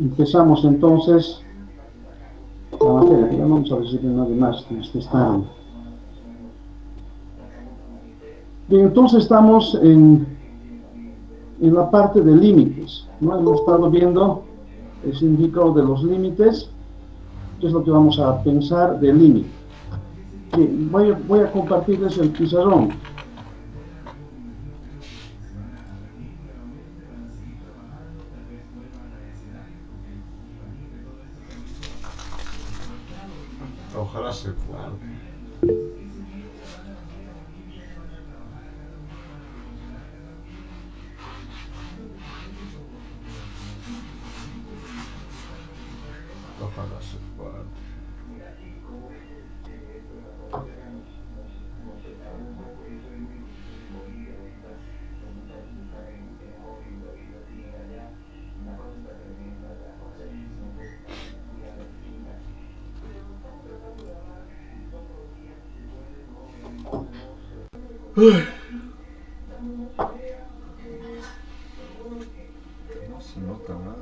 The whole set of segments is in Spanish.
Empezamos entonces la materia. Ya vamos a recibir nada más en este estado. Bien, entonces estamos en la parte de límites, ¿no? Hemos estado viendo el significado de los límites, que es lo que vamos a pensar de límite. Voy a compartirles el pizarrón. Ojalá se pueda. Ojalá se pueda. No se nota nada.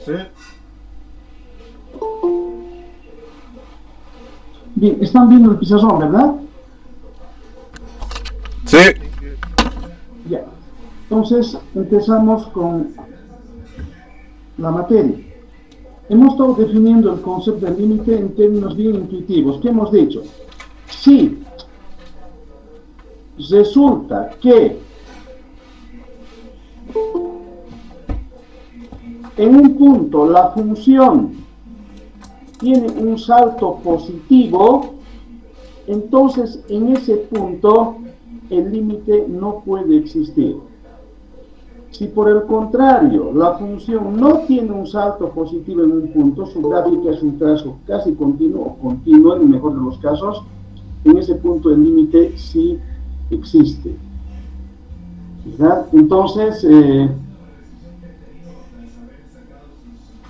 ¿Sí? Bien, están viendo el pizarrón, ¿verdad? Sí. Ya. Entonces empezamos con la materia. Hemos estado definiendo el concepto de límite en términos bien intuitivos. ¿Qué hemos dicho? Si resulta que en un punto la función tiene un salto positivo, entonces en ese punto el límite no puede existir. Si por el contrario la función no tiene un salto positivo en un punto, su gráfica es un trazo casi continuo en el mejor de los casos, en ese punto el límite sí existe, ¿verdad? Entonces,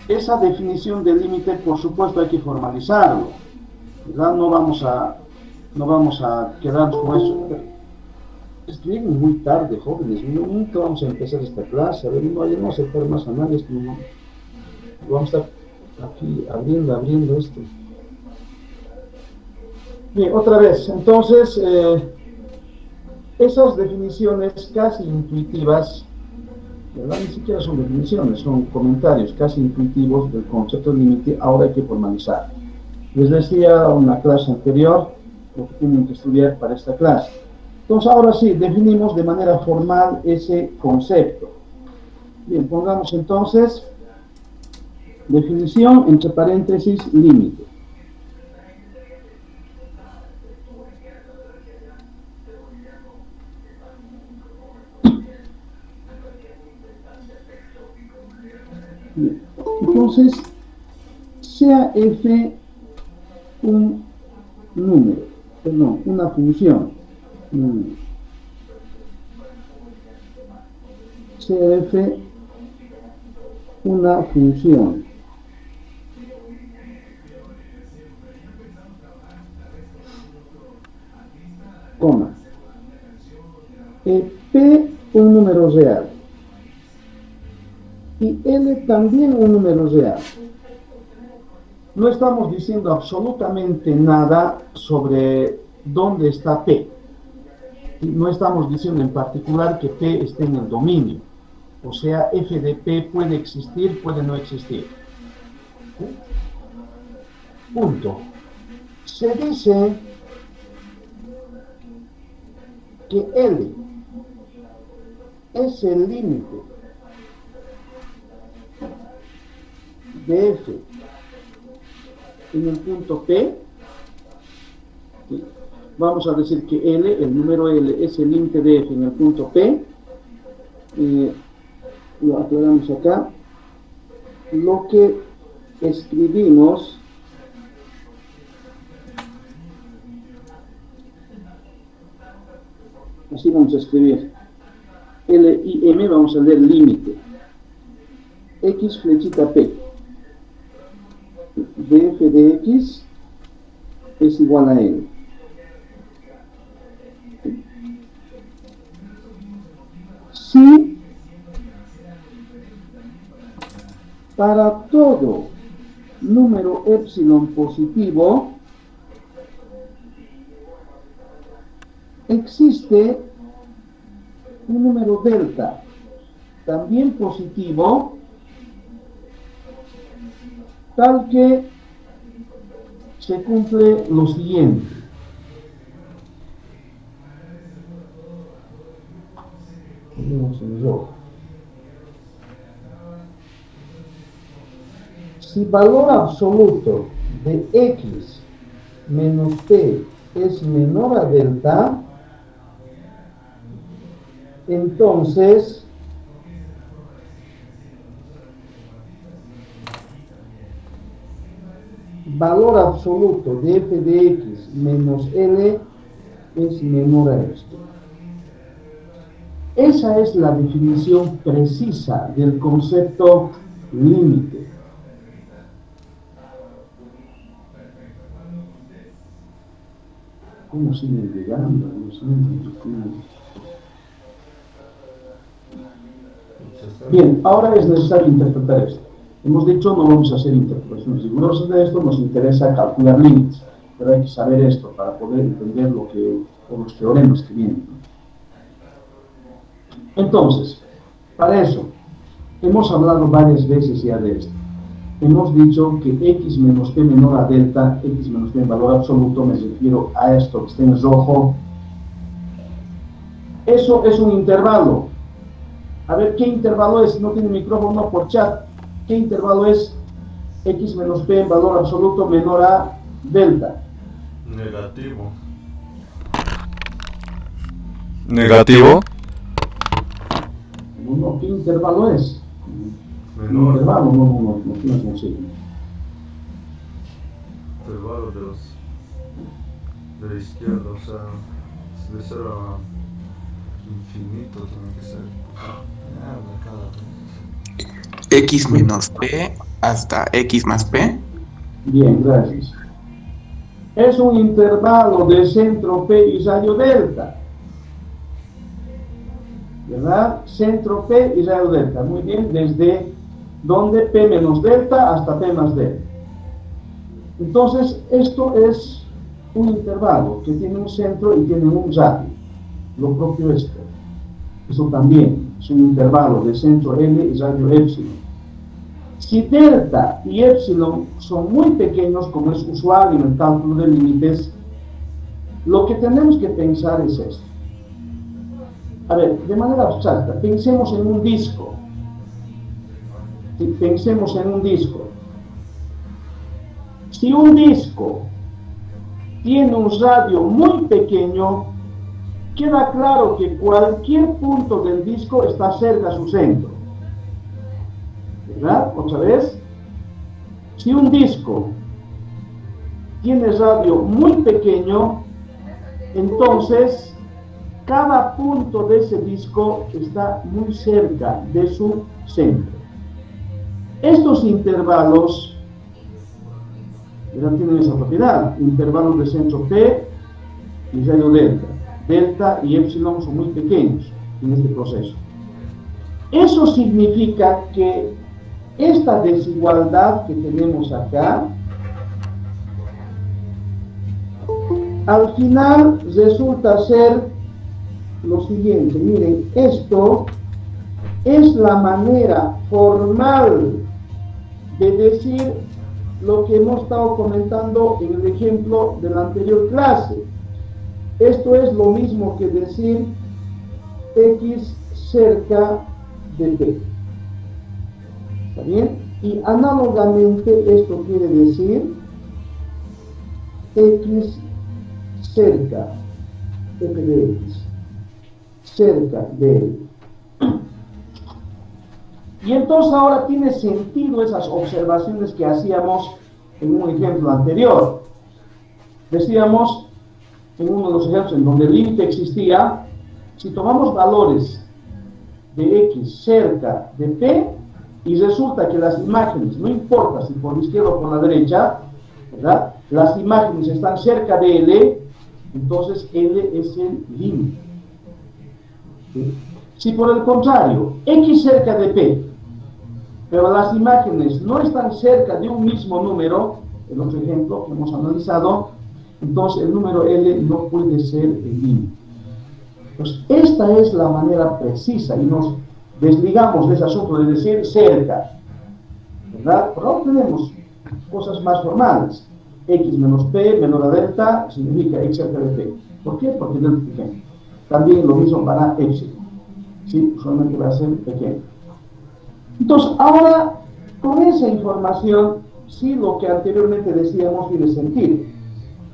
esa definición de límite, por supuesto, hay que formalizarlo, ¿verdad? No vamos a quedarnos con eso. Llegan muy tarde, jóvenes, nunca vamos a empezar esta clase, a ver, no vamos a aceptar más análisis, no, vamos a estar aquí abriendo esto. Bien, otra vez, entonces, esas definiciones casi intuitivas, ¿verdad? Ni siquiera son definiciones, son comentarios casi intuitivos del concepto de límite, ahora hay que formalizar. Les decía en una clase anterior lo que tienen que estudiar para esta clase. Entonces, ahora sí, definimos de manera formal ese concepto. Bien, pongamos entonces definición entre paréntesis límite. Bien. Entonces, sea f un número, perdón, una función, sea f una función, coma, p un número real y l también un número real. No estamos diciendo absolutamente nada sobre dónde está P. No estamos diciendo en particular que P esté en el dominio. O sea, f de P puede existir, puede no existir. ¿Sí? Punto. Se dice que L es el límite de f en el punto P. ¿Sí? Vamos a decir que L, el número L, es el límite de f en el punto P. Lo aclaramos acá. Lo que escribimos Así vamos a escribir. L y M, vamos a leer límite. X flechita P. Df de X es igual a L. Si para todo número epsilon positivo existe un número delta también positivo, tal que se cumple lo siguiente. Ponemos en rojo. Si valor absoluto de X menos P es menor a delta, entonces valor absoluto de f de x menos L es menor a esto. Esa es la definición precisa del concepto límite. ¿Cómo siguen llegando? Bien, ahora es necesario interpretar esto. Hemos dicho no vamos a hacer interpretaciones rigurosas de esto, nos interesa calcular límites, pero hay que saber esto para poder entender los teoremas que vienen. Entonces, para eso, hemos hablado varias veces ya de esto. Hemos dicho que x menos p menor a delta, x menos p en valor absoluto, me refiero a esto que está en rojo. Eso es un intervalo. A ver, ¿qué intervalo es? No tiene micrófono por chat. ¿Qué intervalo es x menos p en valor absoluto menor a delta? Negativo. Negativo. No, ¿qué intervalo es? Menor. Intervalo, no tiene consigo. Intervalo de la izquierda, o sea, de 0 a infinito tiene que ser. X menos P hasta X más P. Bien, gracias. Es un intervalo de centro P y radio delta. ¿Verdad? Centro P y radio delta. Muy bien, desde donde P menos delta hasta P más delta. Entonces, esto es un intervalo que tiene un centro y tiene un radio. Lo propio esto. Eso también es un intervalo de centro L y radio epsilon. Si delta y epsilon son muy pequeños, como es usual en el cálculo de límites, lo que tenemos que pensar es esto. A ver, de manera abstracta, pensemos en un disco. Pensemos en un disco. Si un disco tiene un radio muy pequeño, queda claro que cualquier punto del disco está cerca a su centro. ¿Verdad? Otra vez. Si un disco tiene radio muy pequeño, entonces cada punto de ese disco está muy cerca de su centro. Estos intervalos, ¿verdad?, tienen esa propiedad. Intervalos de centro P y radio delta. Delta y epsilon son muy pequeños en este proceso. Eso significa que esta desigualdad que tenemos acá, al final resulta ser lo siguiente. Miren, esto es la manera formal de decir lo que hemos estado comentando en el ejemplo de la anterior clase. Esto es lo mismo que decir x cerca de p. ¿Está bien? Y análogamente esto quiere decir x cerca f de x, cerca de él. Y entonces ahora tiene sentido esas observaciones que hacíamos en un ejemplo anterior. Decíamos en uno de los ejemplos en donde el límite existía, Si tomamos valores de X cerca de P y resulta que las imágenes, no importa si por la izquierda o por la derecha, ¿verdad? Las imágenes están cerca de L, entonces L es el límite. ¿Sí? Si por el contrario, X cerca de P, pero las imágenes no están cerca de un mismo número, el otro ejemplo que hemos analizado, entonces el número L no puede ser el límite. Pues esta es la manera precisa y nos desligamos de ese asunto de decir cerca, ¿verdad? Pero ahora tenemos cosas más formales. X menos P menor a delta significa X cerca de P. ¿Por qué? Porque es pequeño. También lo mismo para epsilon. ¿Sí? Solamente va a ser pequeño. Entonces, ahora, con esa información, sí, lo que anteriormente decíamos tiene sentido.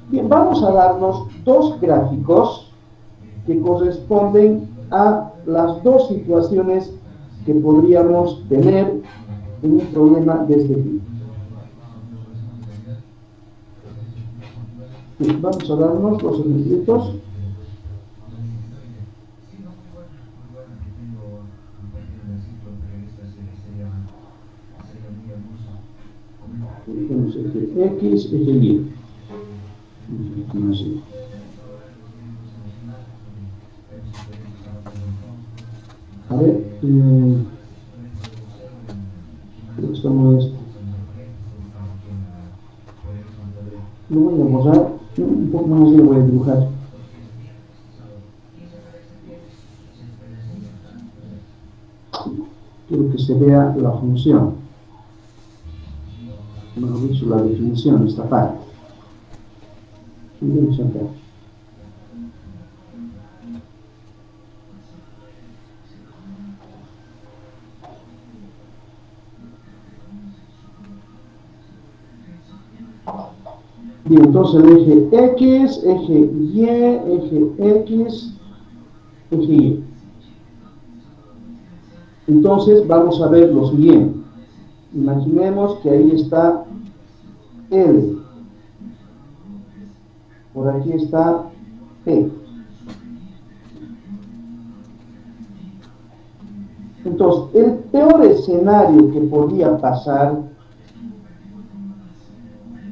Bien, vamos a darnos dos gráficos que corresponden a las dos situaciones que podríamos tener en un problema de este tipo. Bien, vamos a darnos los ejemplitos. Tenemos eje X, eje Y. Así. A ver, creo que estamos. Lo voy a borrar, un poco más lo voy a dibujar. Quiero que se vea la función. Mejor dicho, la definición de esta parte. Vamos acá. Bien, entonces el eje X, eje Y, eje X, eje Y. Entonces vamos a ver lo siguiente. Imaginemos que ahí está L. Por aquí está P. Entonces, el peor escenario que podría pasar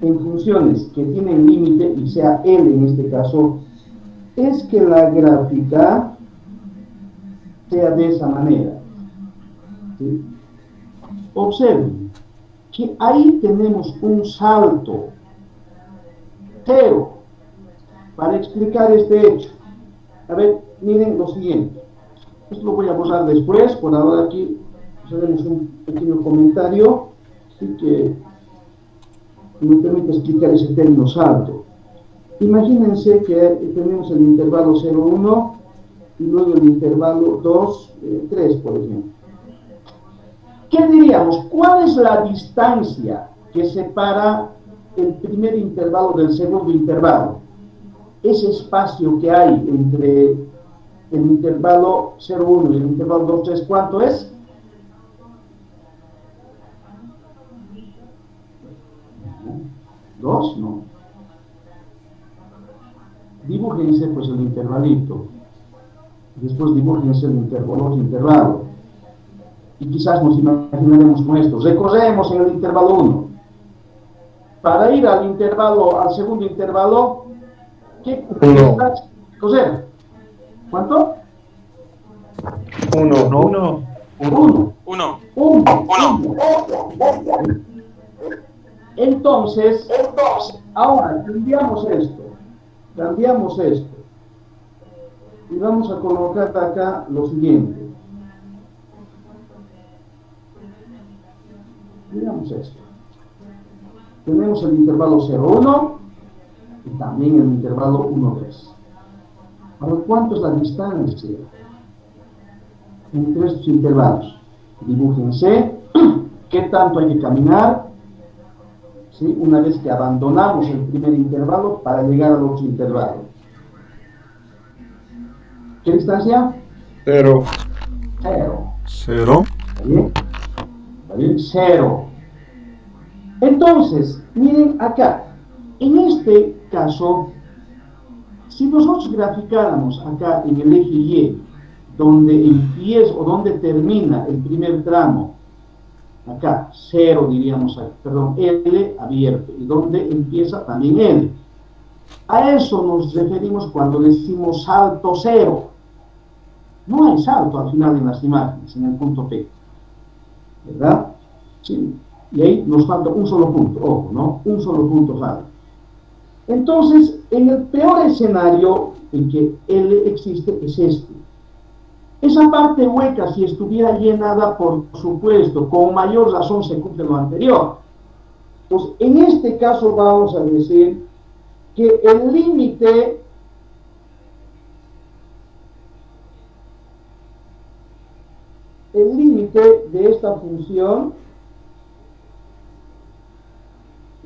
en funciones que tienen límite, y sea L en este caso, es que la gráfica sea de esa manera. ¿Sí? Observen que ahí tenemos un salto cero para explicar este hecho. A ver, miren lo siguiente. Esto lo voy a borrar después, por ahora aquí haremos un pequeño comentario, así que me permite explicar ese término salto. Imagínense que tenemos el intervalo 0, 1 y luego el intervalo 2, 3, por ejemplo. ¿Qué diríamos? ¿Cuál es la distancia que separa el primer intervalo del segundo intervalo? Ese espacio que hay entre el intervalo 0, 1 y el intervalo 2, 3, ¿cuánto es? ¿2? No. Dibújense pues el intervalito. Después dibújense el otro intervalo. Y quizás nos imaginaremos con esto. Recorremos en el intervalo 1. Para ir al segundo intervalo, ¿qué necesitas coser? ¿Cuánto? 1. Entonces, ahora cambiamos esto. Y vamos a colocar acá lo siguiente. Miramos esto. Tenemos el intervalo 0, 1 y también el intervalo 1, 3. Ahora, ¿cuánto es la distancia entre estos intervalos? Dibújense qué tanto hay que caminar, ¿sí? Una vez que abandonamos el primer intervalo para llegar al otro intervalo. ¿Qué distancia? 0. 0. ¿Está bien? ¿Está bien? 0. Entonces, miren acá. En este caso, Si nosotros graficáramos acá en el eje Y, donde empieza o donde termina el primer tramo, acá, 0 diríamos, perdón, L abierto, y donde empieza también L. A eso nos referimos cuando decimos salto 0. No hay salto al final en las imágenes, en el punto P, ¿verdad? Sí. Y ahí nos falta un solo punto, ojo, ¿no? Un solo punto falta. Entonces, en el peor escenario en que L existe es este. Esa parte hueca, si estuviera llenada, por supuesto, con mayor razón se cumple lo anterior. Pues en este caso vamos a decir que el límite de esta función,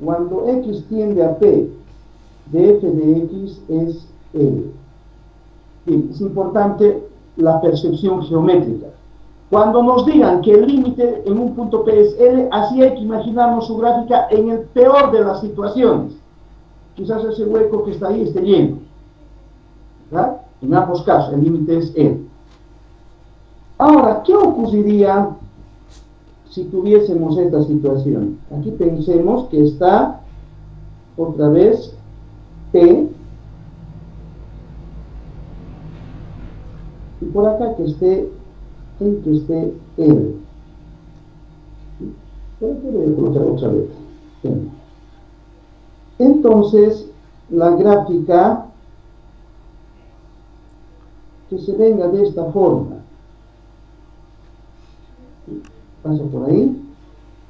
cuando x tiende a p de f de x, es L. Bien, es importante la percepción geométrica. Cuando nos digan que el límite en un punto P es L, así hay que imaginarnos su gráfica en el peor de las situaciones. Quizás ese hueco que está ahí esté lleno, ¿verdad? En ambos casos, el límite es L. Ahora, ¿qué ocurriría si tuviésemos esta situación? Aquí pensemos que está, otra vez, P, y por acá que esté L. Voy a colocar otra vez. Bien. Entonces, la gráfica que se venga de esta forma, pasa por ahí,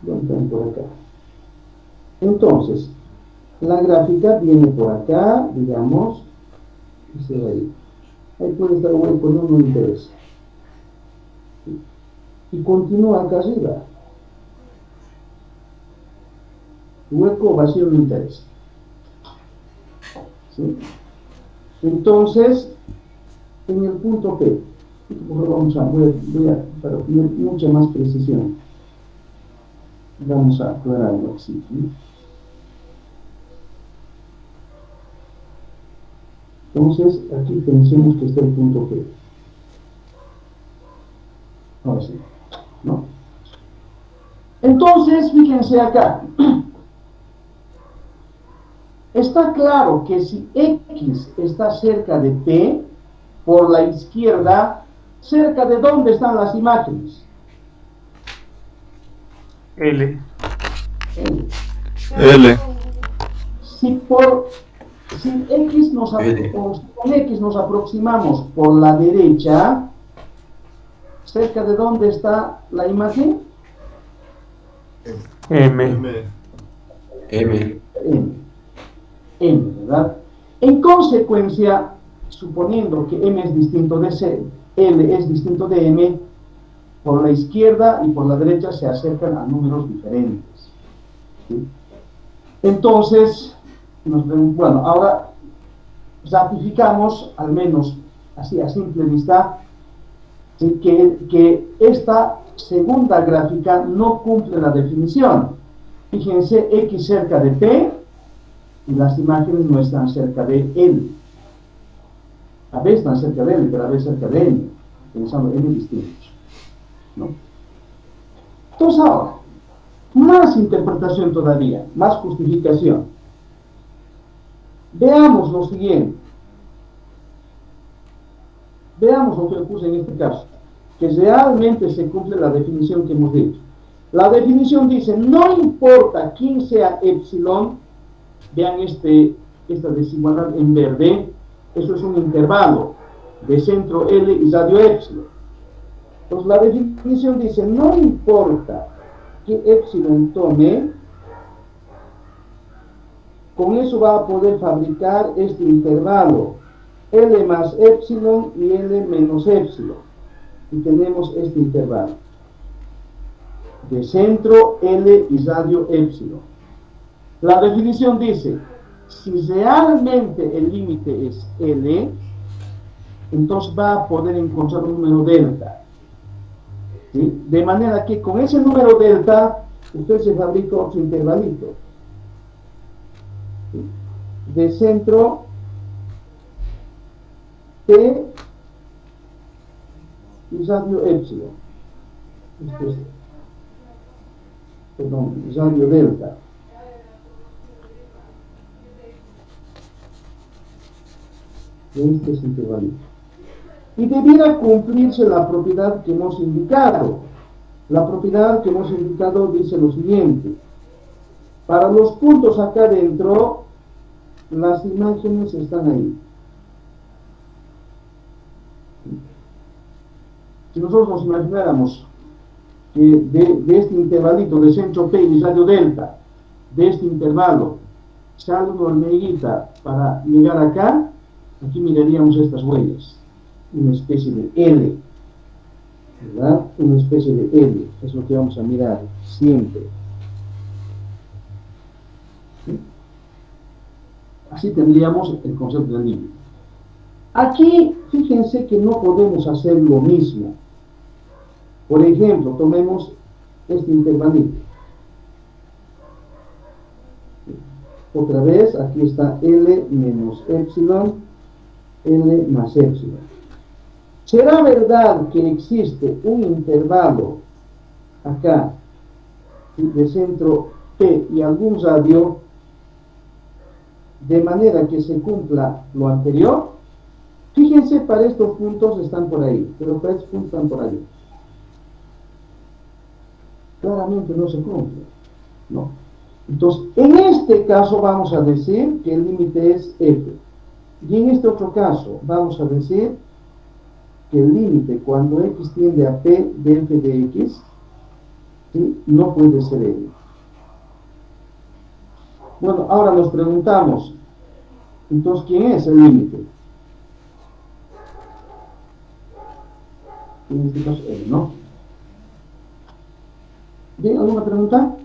y por acá. Entonces, la gráfica viene por acá, digamos, y se va ahí. Ahí puede estar hueco, no me interesa. Y continúa acá arriba. Hueco vacío no interesa. ¿Sí? Entonces, en el punto P, voy a para tener mucha más precisión, vamos a aclararlo así, ¿sí? Entonces, aquí pensemos que está el punto P. Ahora sí, ¿no? Entonces, fíjense acá. Está claro que si X está cerca de P, por la izquierda, ¿cerca de dónde están las imágenes? L. L. Si con X nos aproximamos por la derecha, ¿cerca de dónde está la imagen? M. M, ¿verdad? En consecuencia, suponiendo que M es distinto de C, L es distinto de M, por la izquierda y por la derecha se acercan a números diferentes, ¿sí? Entonces, bueno, ahora ratificamos, al menos así a simple vista, ¿sí? que esta segunda gráfica no cumple la definición. Fíjense, X cerca de P y las imágenes no están cerca de L. A veces están cerca de L, pero a veces cerca de M, pensando en distintos, ¿no? Entonces ahora, más interpretación todavía, más justificación. Veamos lo siguiente. Veamos lo que ocurre en este caso, que realmente se cumple la definición que hemos dicho. La definición dice, no importa quién sea epsilon, vean esta desigualdad en verde, eso es un intervalo de centro L y radio epsilon. Entonces la definición dice, no importa que epsilon tome, con eso va a poder fabricar este intervalo L más epsilon y L menos epsilon, y tenemos este intervalo de centro L y radio epsilon. La definición dice, si realmente el límite es L, entonces va a poder encontrar un número delta, ¿sí? De manera que con ese número delta usted se fabrica otro intervalito, ¿sí? De centro P y radio epsilon. Esto es, perdón, radio delta. Este es intervalito. Y debiera cumplirse la propiedad que hemos indicado. La propiedad que hemos indicado dice lo siguiente. Para los puntos acá adentro, las imágenes están ahí. Si nosotros nos imagináramos que de este intervalito de centro P y radio delta, de este intervalo, sale una hormiguita para llegar acá, aquí miraríamos estas huellas, una especie de L, ¿verdad? Una especie de L, es lo que vamos a mirar siempre. ¿Sí? Así tendríamos el concepto del límite. Aquí, fíjense que no podemos hacer lo mismo. Por ejemplo, tomemos este intervalito. Otra vez, aquí está L menos epsilon, L más epsilon. ¿Será verdad que existe un intervalo acá de centro P y algún radio de manera que se cumpla lo anterior? Fíjense, para estos puntos están por ahí, pero para estos puntos están por ahí. Claramente no se cumple, ¿no? Entonces, en este caso vamos a decir que el límite es f. Y en este otro caso vamos a decir que el límite cuando x tiende a p de f de x, ¿sí?, no puede ser l. Bueno, ahora nos preguntamos, entonces, ¿quién es el límite? En este caso, l, ¿no? ¿Bien? ¿Alguna pregunta?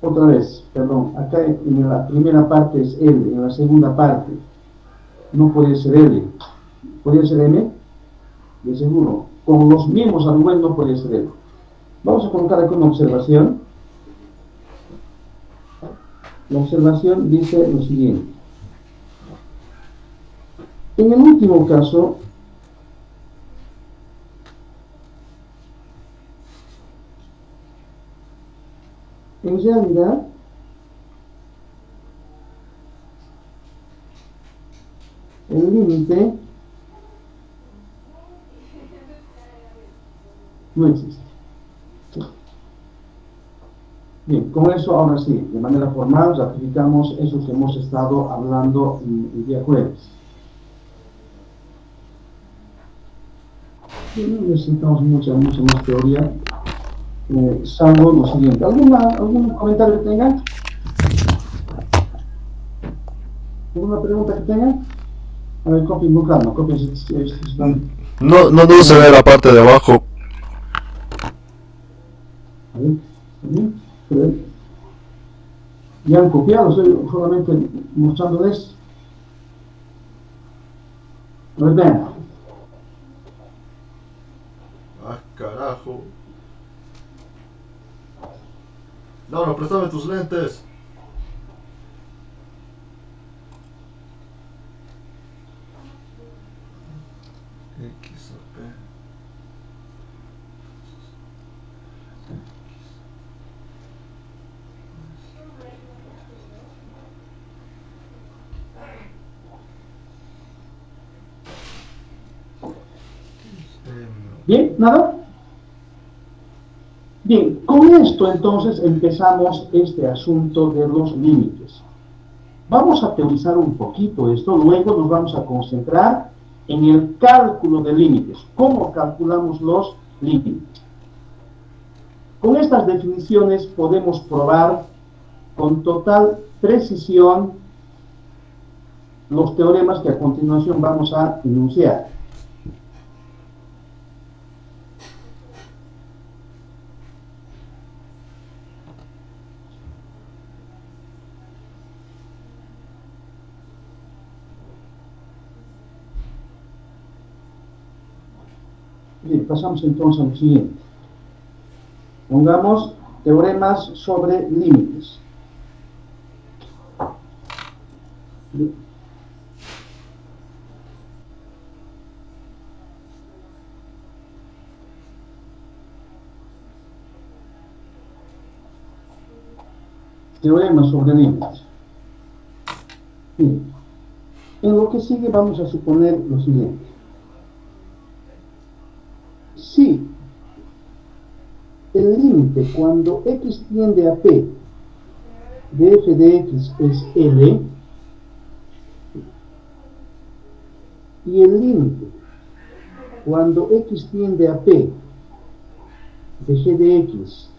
Otra vez, perdón, acá en la primera parte es L, en la segunda parte no puede ser L. ¿Podría ser M? De seguro. Con los mismos argumentos no puede ser L. Vamos a colocar aquí una observación. La observación dice lo siguiente. En el último caso, en realidad, el límite no existe. Bien, con eso ahora sí, de manera formal, ratificamos eso que hemos estado hablando el día jueves. Y no necesitamos mucha más teoría. Salvo lo siguiente. ¿Algún comentario que tengan? ¿Alguna pregunta que tengan? A ver, copien con calma, copien si están... No se ve la parte de abajo. A ver. Ya han copiado, estoy solamente mostrándoles. A ver, vean. Ah, carajo. No, préstame tus lentes. X o P. ¿Bien? ¿Nada? Bien, con esto entonces empezamos este asunto de los límites. Vamos a teorizar un poquito esto, luego nos vamos a concentrar en el cálculo de límites. ¿Cómo calculamos los límites? Con estas definiciones podemos probar con total precisión los teoremas que a continuación vamos a enunciar. Bien, pasamos entonces a lo siguiente. Pongamos teoremas sobre límites. Bien. Teorema sobre límites. Bien. En lo que sigue vamos a suponer lo siguiente. Si el límite cuando x tiende a p de f de x es L, y el límite cuando x tiende a p de g de x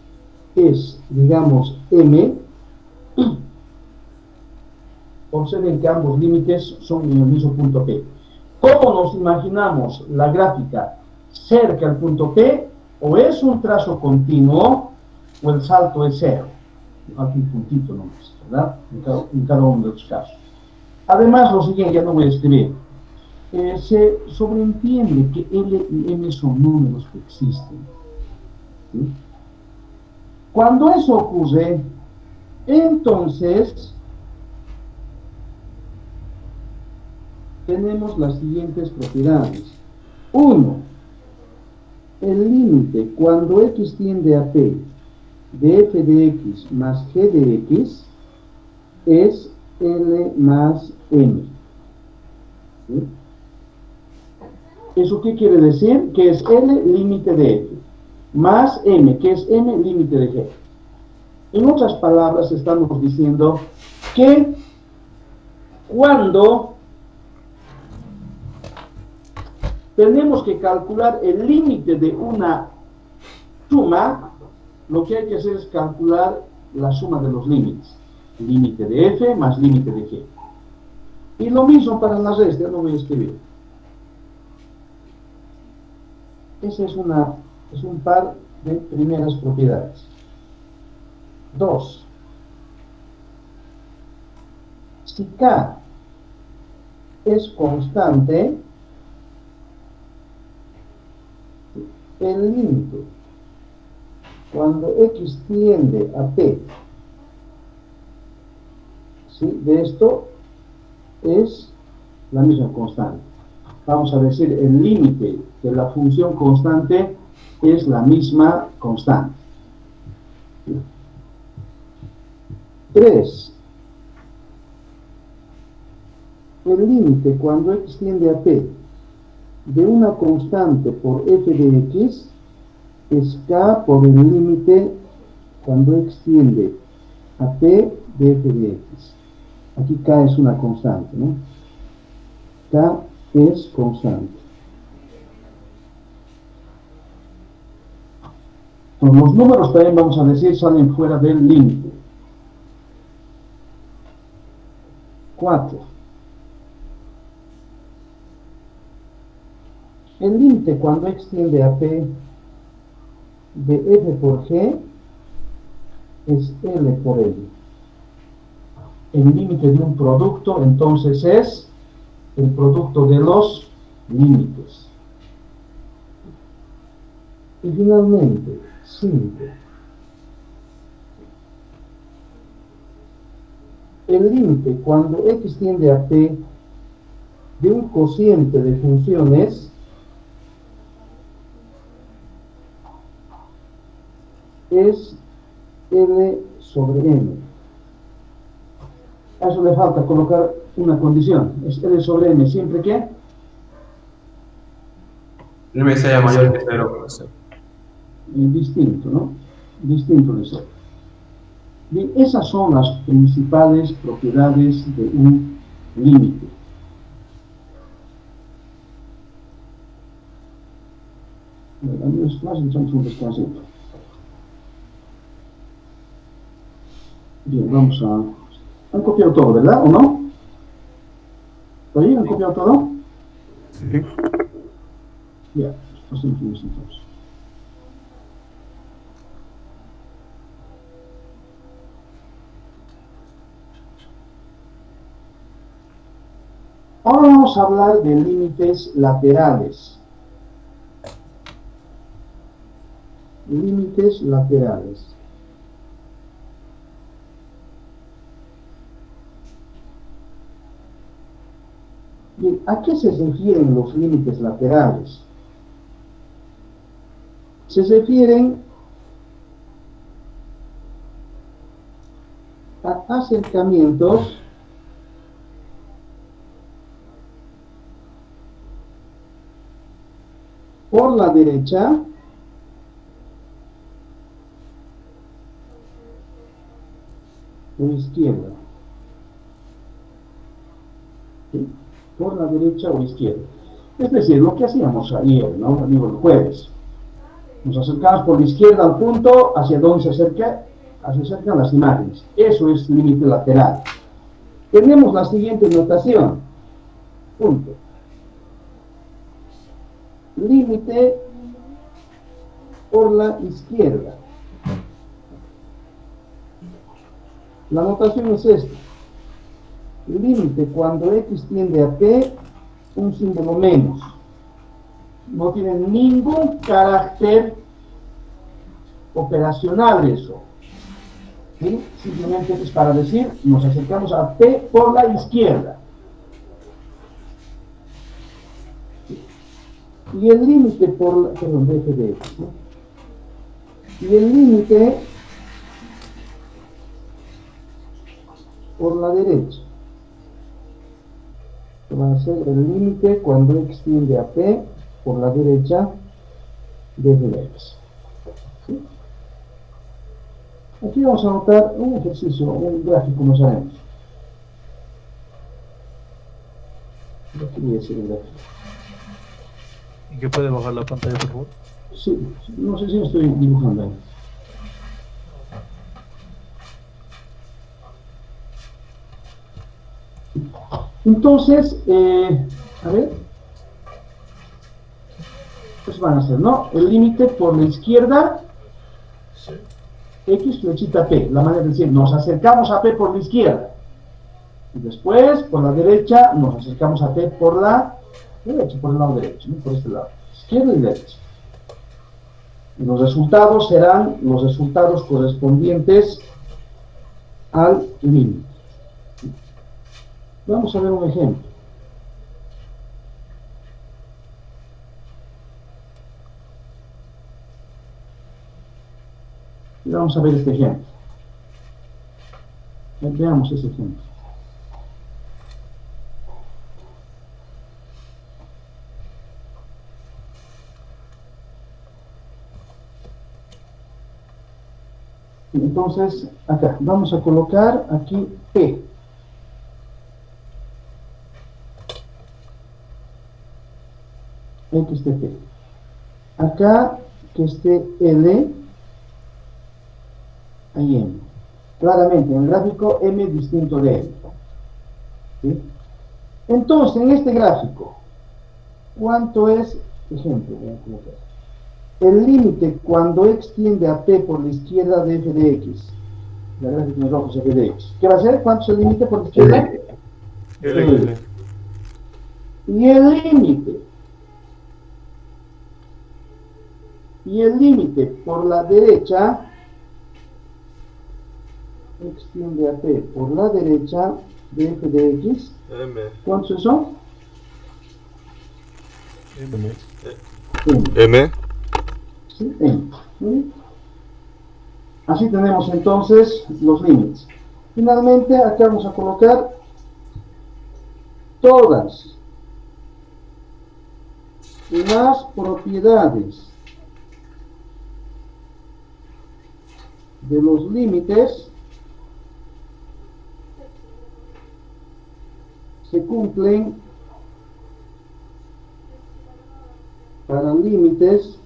es, digamos, m, observen que ambos límites son en el mismo punto P. ¿Cómo nos imaginamos la gráfica cerca al punto P? O es un trazo continuo o el salto es cero. Aquí un puntito nomás, ¿verdad? En cada uno de los casos. Además, lo siguiente, ya no voy a escribir. Se sobreentiende que L y M son números que existen. ¿Sí? Cuando eso ocurre, entonces tenemos las siguientes propiedades. 1. El límite cuando x tiende a p de f de x más g de x es L más M. ¿Sí? ¿Eso qué quiere decir? Que es L límite de f más M, que es M límite de g. En otras palabras, estamos diciendo que cuando tenemos que calcular el límite de una suma, lo que hay que hacer es calcular la suma de los límites. Límite de f más límite de g. Y lo mismo para la resta, ya no voy a escribir. Ese es un par de primeras propiedades. 2. Si K es constante, el límite cuando x tiende a p, ¿sí?, de esto es la misma constante. Vamos a decir, el límite de la función constante es la misma constante. 3. El límite cuando x tiende a p de una constante por f de x es k por el límite cuando x tiende a p de f de x. Aquí k es una constante, ¿no? K es constante. Entonces, los números también, vamos a decir, salen fuera del límite. 4. El límite cuando x tiende a p de f por g es L por L. El límite de un producto, entonces, es el producto de los límites. Y finalmente, 5. El límite cuando x tiende a p de un cociente de funciones es L sobre M. A eso le falta colocar una condición. Es L sobre M siempre que M sea mayor que 0, profesor. Distinto, ¿no? Distinto de 0. Bien, esas son las principales propiedades de un límite. Amigos, más echamos un descansito. Bien, vamos a... ¿Han copiado todo, verdad? ¿O no? ¿Oye? ¿Han copiado todo? Sí. Ya, hacemos entonces. Ahora vamos a hablar de límites laterales. Límites laterales. Bien, ¿a qué se refieren los límites laterales? Se refieren acercamientos por la derecha o izquierda. ¿Sí? Por la derecha o izquierda. Es decir, lo que hacíamos ayer, ¿no? Digo, el jueves. Nos acercamos por la izquierda al punto hacia donde se acercan las imágenes. Eso es límite lateral. Tenemos la siguiente notación. Punto. Límite por la izquierda. La notación es esta. Límite cuando x tiende a p, un símbolo menos. No tiene ningún carácter operacional eso. ¿Sí? Simplemente es para decir, nos acercamos a p por la izquierda. Y el límite por la, perdón, de x, ¿no? Y el límite por la derecha va a ser el límite cuando x tiende a p por la derecha de f de x. ¿Sí? Aquí vamos a anotar un ejercicio, un gráfico nos haremos. Aquí voy a hacer el gráfico. ¿Y qué puede bajar la pantalla, por favor? Sí, no sé si estoy dibujando ahí. Entonces, a ver, pues van a ser, ¿no? El límite por la izquierda, Sí. x flechita p, la manera de decir, nos acercamos a p por la izquierda. Y después, por la derecha, nos acercamos a p por la derecha, por el lado derecho, ¿no? Por este lado, izquierda y derecha. Y los resultados serán los resultados correspondientes al límite. Vamos a ver un ejemplo. Y vamos a ver este ejemplo. Veamos ese ejemplo. Entonces, acá, vamos a colocar aquí P. X de P. Acá, que esté L, ahí M. Claramente, en el gráfico M distinto de L. ¿Sí? Entonces, en este gráfico, ¿cuánto es, ejemplo, voy a colocar, el límite cuando x tiende a p por la izquierda de f de x? La gráfica en rojo es f de x. ¿Qué va a ser? ¿Cuánto es el límite por la izquierda? L. Y el límite por la derecha, x tiende a p por la derecha de f de x, M. ¿cuánto es eso? M. M. Sí, M. Muy bien. Así tenemos entonces los límites. Finalmente, acá vamos a colocar todas las propiedades de los límites se cumplen para límites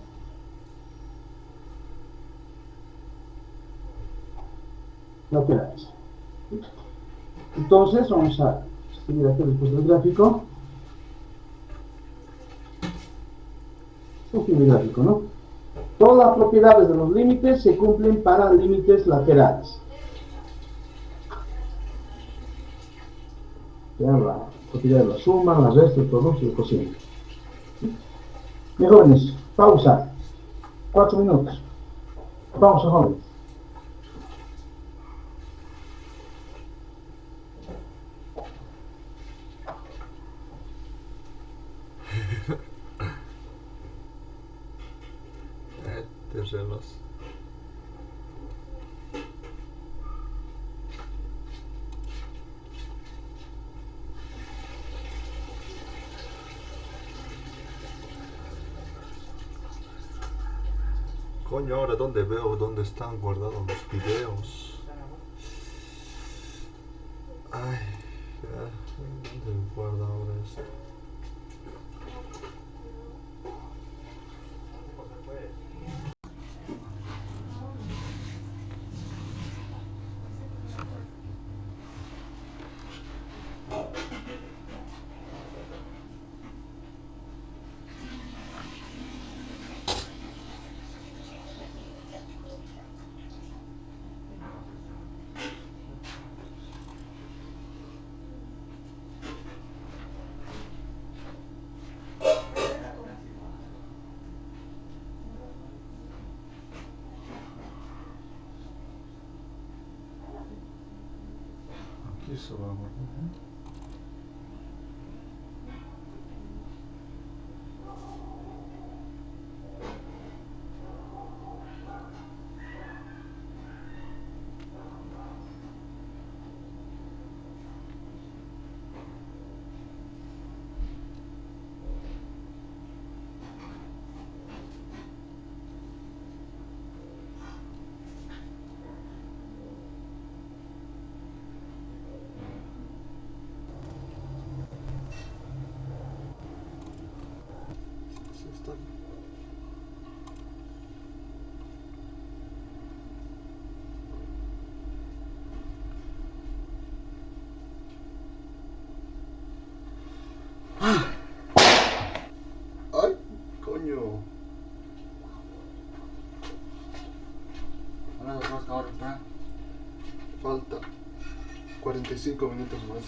laterales. Entonces vamos a escribir aquí después del gráfico. El gráfico, ¿no? Todas las propiedades de los límites se cumplen para límites laterales. Ya la propiedad de la suma, la resta, el producto y el cociente. Mis jóvenes, pausa. 4 minutos. Pausa, jóvenes. Terrenos. Coño, ahora dónde veo dónde están guardados los videos. Ay, ¿dónde guarda ahora esto? Aquí se va a guardar. Sí, está bien. Ay, coño. Falta 45 minutos más.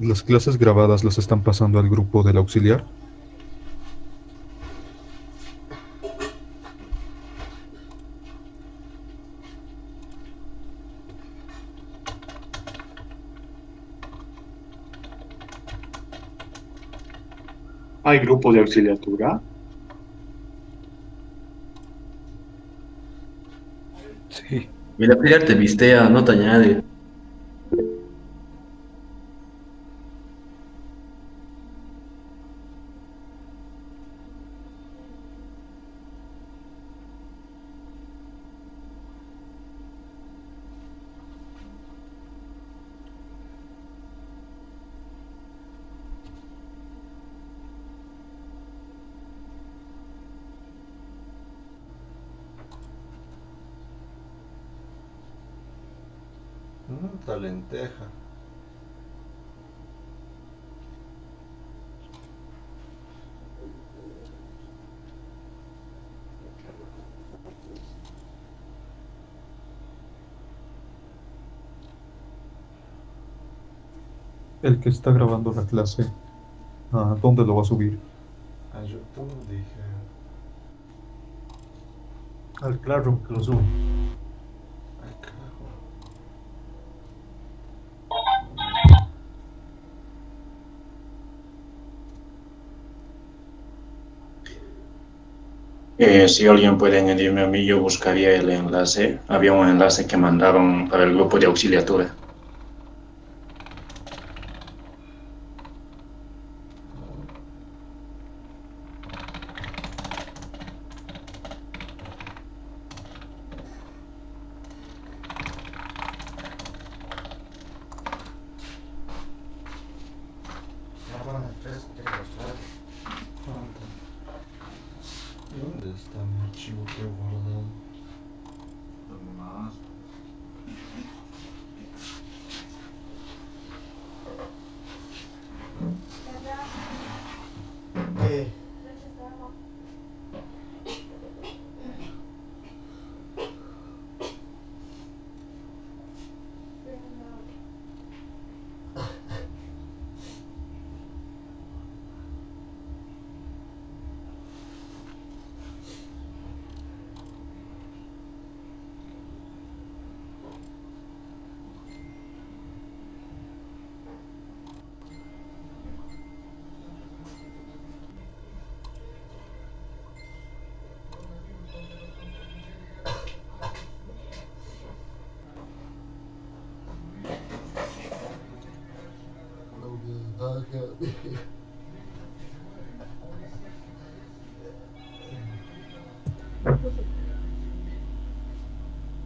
Las clases grabadas las están pasando al grupo del auxiliar. ¿Hay grupo de auxiliatura? Sí. Y el auxiliar te vistea, no te añade. Esta lenteja. El que está grabando la clase, ¿dónde lo va a subir? A YouTube dije. Al Classroom que lo subo. Ay, carajo. Si alguien puede añadirme a mí, yo buscaría el enlace. Había un enlace que mandaron para el grupo de auxiliatura. ¿Dónde está mi archivo que he guardado?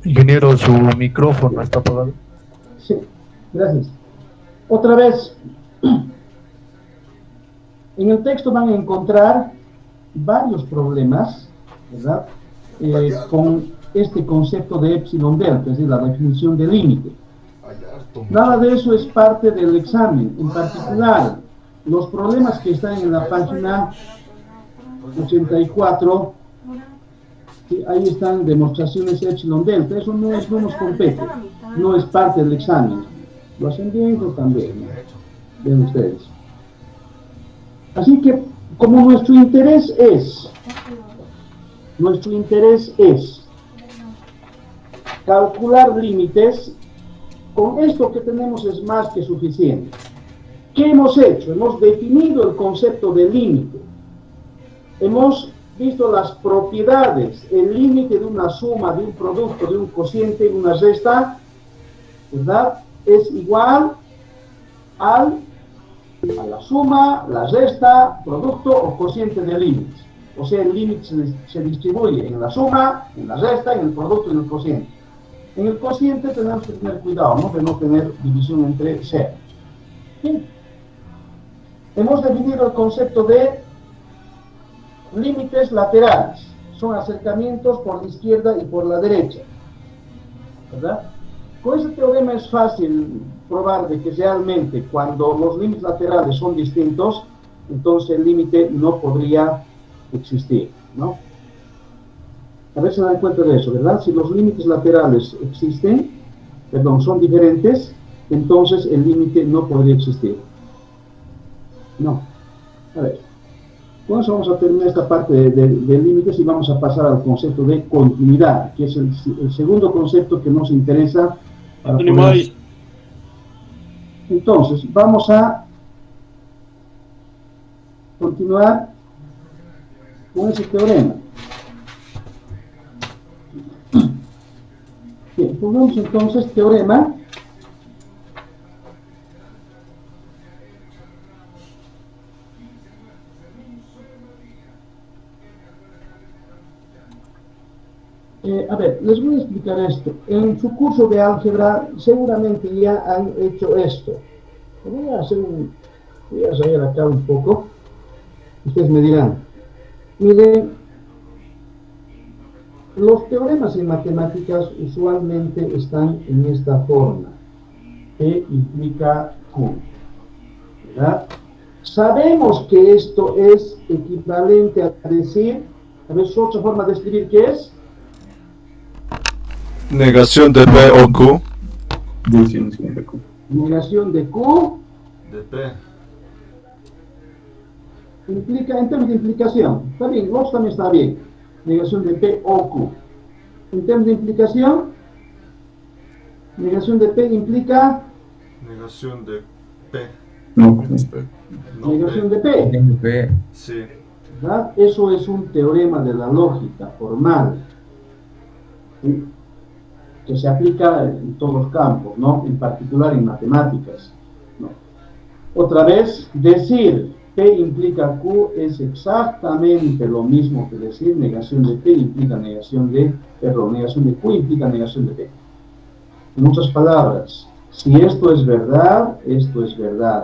Ingeniero, su micrófono está apagado. Sí, gracias. Otra vez, en el texto van a encontrar varios problemas, ¿verdad? Con este concepto de epsilon delta, es decir, la definición de límite. Nada de eso es parte del examen. En particular, los problemas que están en la página 84, ahí están demostraciones epsilon delta. Eso no nos compete, no es parte del examen. Lo hacen bien o también, ¿no? Vean ustedes. Así que, como nuestro interés es calcular límites, con esto que tenemos es más que suficiente. ¿Qué hemos hecho? Hemos definido el concepto de límite. Hemos visto las propiedades, el límite de una suma, de un producto, de un cociente, de una resta, ¿verdad? Es igual a la suma, la resta, producto o cociente de límites. O sea, el límite se distribuye en la suma, en la resta, en el producto y en el cociente. En el cociente tenemos que tener cuidado, ¿no? De no tener división entre ceros. Bien. Hemos definido el concepto de límites laterales. Son acercamientos por la izquierda y por la derecha, ¿verdad? Con ese teorema es fácil probar de que realmente cuando los límites laterales son distintos, entonces el límite no podría existir, ¿no? A ver si se dan cuenta de eso, ¿verdad? Si los límites laterales son diferentes, entonces el límite no podría existir. No. A ver. Con eso vamos a terminar esta parte de límites y vamos a pasar al concepto de continuidad, que es el segundo concepto que nos interesa. Entonces, vamos a continuar con ese teorema. Bien, pongamos entonces teorema. A ver, les voy a explicar esto. En su curso de álgebra seguramente ya han hecho esto. Voy a salir acá un poco. Ustedes me dirán, miren, los teoremas en matemáticas usualmente están en esta forma. P implica Q, ¿verdad? Sabemos que esto es equivalente a decir, a ver, otra forma de escribir, ¿qué es? Negación de P o Q. Negación de Q. De P. Implica, en términos de implicación, está bien, vos también está bien. Negación de P o Q. En términos de implicación, negación de P implica. Negación de P. Negación de P. Sí. ¿Verdad? Eso es un teorema de la lógica formal, ¿sí? Que se aplica en todos los campos, ¿no? En particular en matemáticas, ¿no? Otra vez, decir P implica Q es exactamente lo mismo que decir negación de P implica negación de Q implica negación de P. En otras palabras, si esto es verdad,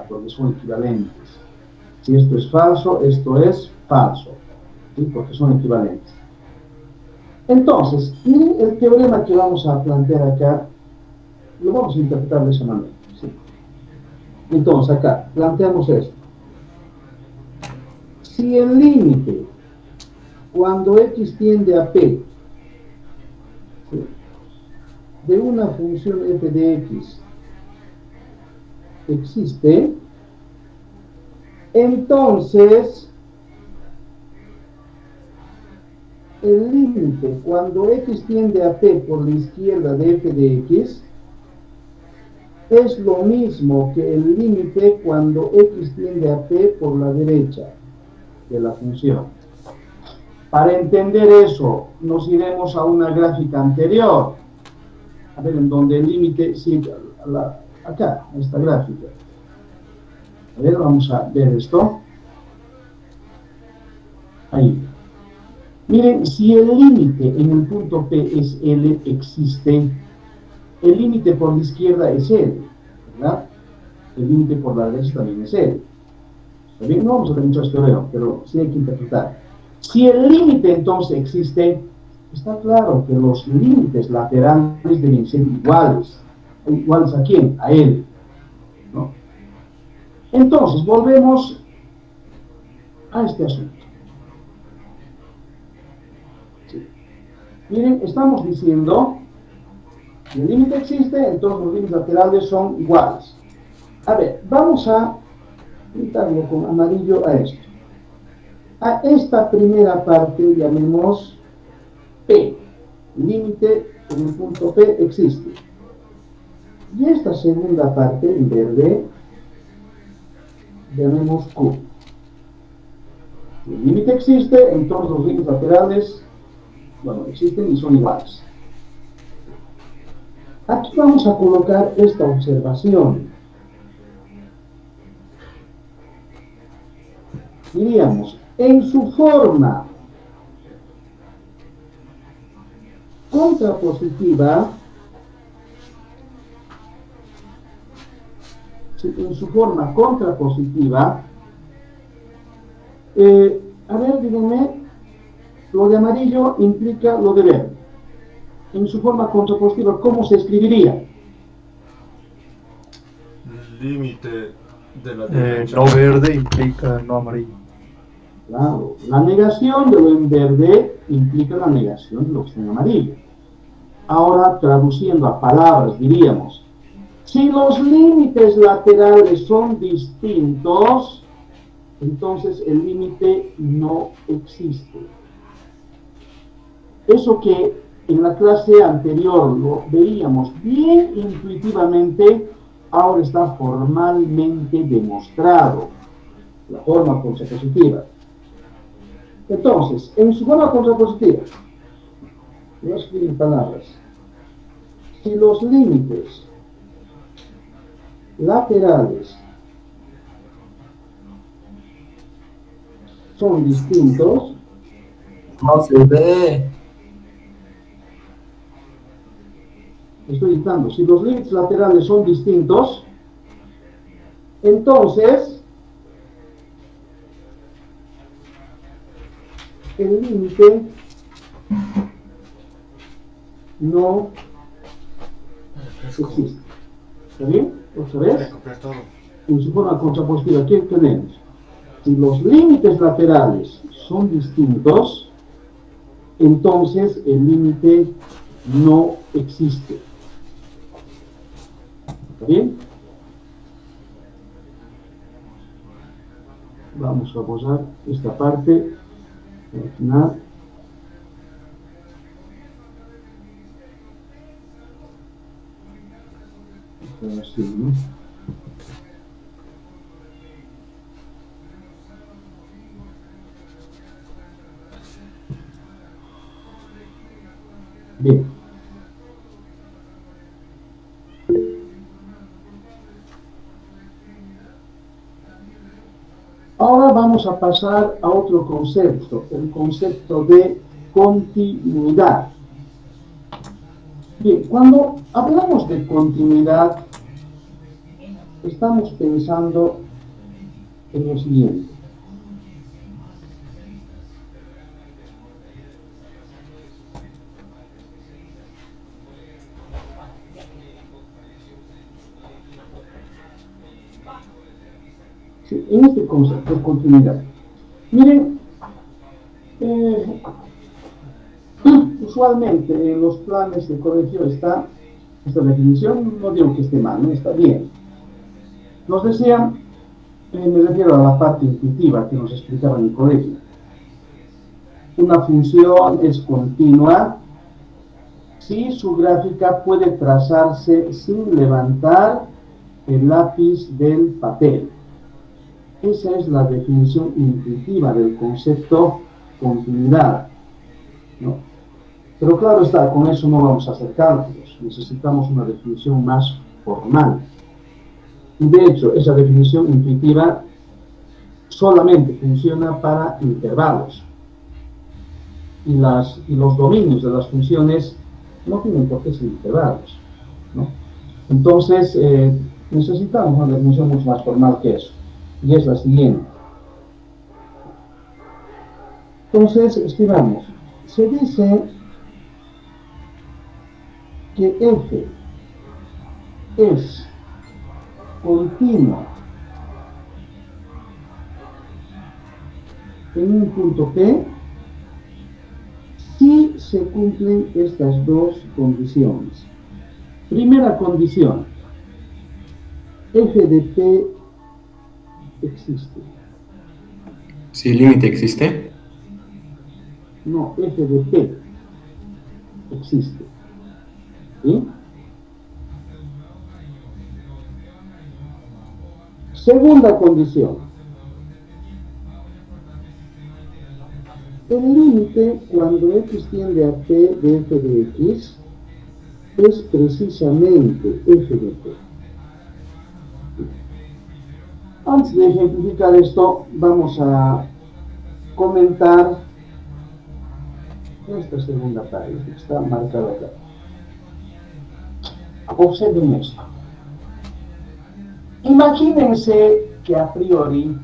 porque son equivalentes. Si esto es falso, ¿sí? Porque son equivalentes. Entonces, miren el teorema que vamos a plantear acá, lo vamos a interpretar de esa manera, ¿sí? Entonces, acá, planteamos esto. Si el límite, cuando x tiende a p, ¿sí?, de una función f de x existe, entonces el límite cuando x tiende a p por la izquierda de f de x es lo mismo que el límite cuando x tiende a p por la derecha de la función. Para entender eso, nos iremos a una gráfica anterior, a ver, en donde el límite, sí, acá, esta gráfica. A ver, vamos a ver esto. Ahí. Miren, si el límite en el punto P es L, existe, el límite por la izquierda es L, ¿verdad? El límite por la derecha también es L. ¿Está bien? No vamos a tener mucho teorema, pero sí hay que interpretar. Si el límite entonces existe, está claro que los límites laterales deben ser iguales. ¿Iguales a quién? A L, ¿no? Entonces, volvemos a este asunto. Sí. Miren, estamos diciendo que el límite existe, entonces los límites laterales son iguales. A ver, vamos a pintarlo con amarillo a esto. A esta primera parte llamemos P. Límite en el punto P existe. Y esta segunda parte en verde llamemos Q. Si el límite existe, entonces los límites laterales, bueno, existen y son iguales. Aquí vamos a colocar esta observación. Diríamos, en su forma contrapositiva, a ver, díganme, lo de amarillo implica lo de verde. En su forma contrapositiva, ¿cómo se escribiría? Límite de la derecha. No verde implica no amarillo. Claro, la negación de lo en verde implica la negación de lo que está en amarillo. Ahora, traduciendo a palabras, diríamos, si los límites laterales son distintos, entonces el límite no existe. Eso que en la clase anterior lo veíamos bien intuitivamente, ahora está formalmente demostrado, la forma contrapositiva. Entonces, en su forma contrapositiva, voy a escribir palabras. Si los límites laterales son distintos, No se ve. estoy dictando, si los límites laterales son distintos, entonces el límite no existe. ¿Está bien? ¿Otra vez? En su forma contrapositiva, ¿qué tenemos? Si los límites laterales son distintos, entonces el límite no existe. ¿Está bien? Vamos a borrar esta parte al final. Así, ¿no? Bien. Ahora vamos a pasar a otro concepto, el concepto de continuidad. Bien, cuando hablamos de continuidad, estamos pensando en lo siguiente. Sí, en este concepto de continuidad. Miren, usualmente en los planes de colegio está esta definición, no digo que esté mal, no está bien. Nos decían, me refiero a la parte intuitiva que nos explicaban en el colegio. Una función es continua si su gráfica puede trazarse sin levantar el lápiz del papel. Esa es la definición intuitiva del concepto continuidad, ¿no? Pero claro está, con eso no vamos a hacer cálculos, necesitamos una definición más formal. Y de hecho, esa definición intuitiva solamente funciona para intervalos. y los dominios de las funciones no tienen por qué ser integrados, ¿no? Entonces, necesitamos una definición mucho más formal que eso, y es la siguiente. Entonces, escribamos, se dice que f es continua en un punto P si se cumplen estas dos condiciones. Primera condición, f de P existe. Si el límite existe. No, f de P existe. ¿Sí? Segunda condición. El límite cuando x tiende a P de f de x es precisamente f de P. Antes de ejemplificar esto, vamos a comentar esta segunda página que está marcada acá. Observen esto. Imagínense que a priori,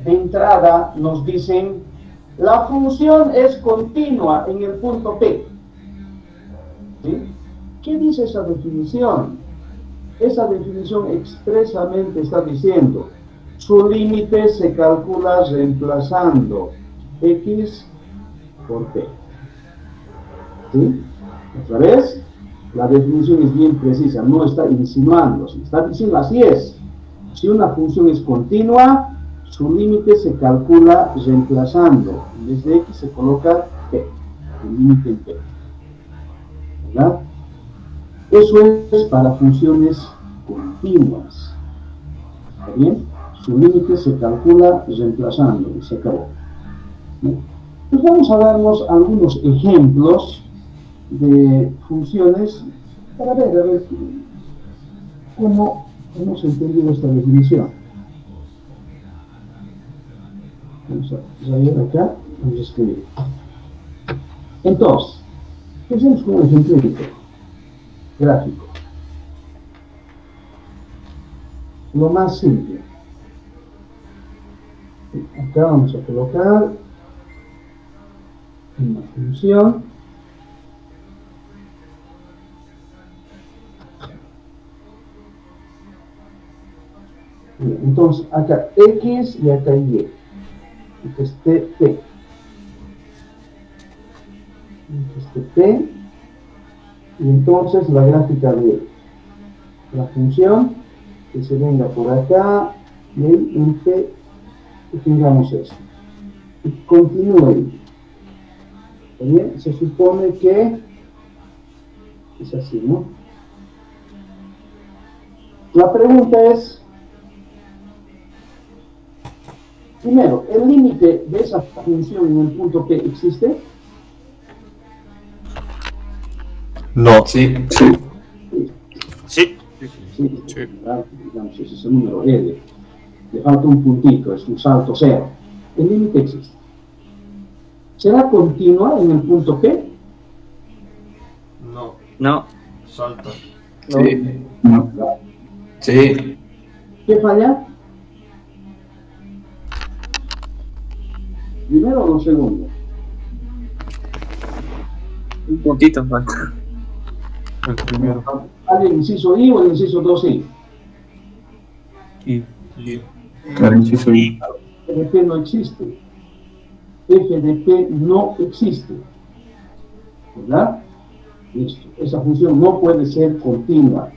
de entrada, nos dicen la función es continua en el punto P. ¿Sí? ¿Qué dice esa definición? Esa definición expresamente está diciendo su límite se calcula reemplazando x por P. ¿Sí? Otra vez, la definición es bien precisa, no está insinuando, está diciendo así es. Si una función es continua, su límite se calcula reemplazando. En vez de x se coloca P, el límite en P. ¿Verdad? Eso es para funciones continuas. ¿Está bien? Su límite se calcula reemplazando y se acabó. ¿Sí? Pues vamos a darnos algunos ejemplos de funciones para ver cómo hemos entendido esta definición. Vamos a ir acá, vamos a escribir. Entonces, ¿qué hacemos con un ejemplo gráfico? Lo más simple. Acá vamos a colocar una función. Bien, entonces, acá x y acá y. Que esté P. Que esté P. Y entonces la gráfica de la función que se venga por acá y ahí en P que tengamos esto. Y continúe. ¿Está bien? Se supone que es así, ¿no? La pregunta es, primero, ¿el límite de esa función en el punto P existe? No. Sí. Sí. Digamos, ese es el número L. Le falta un puntito, es un salto cero. El límite existe. ¿Será continua en el punto P? No, No. salta. Sí. No. Sí. ¿Qué falla? ¿Primero o segundo? Un puntito falta. El primero. ¿Hay el inciso I o el inciso 2I? Y Claro, inciso I. F de P no existe. F de P no existe. ¿Verdad? Listo. Esa función no puede ser continua.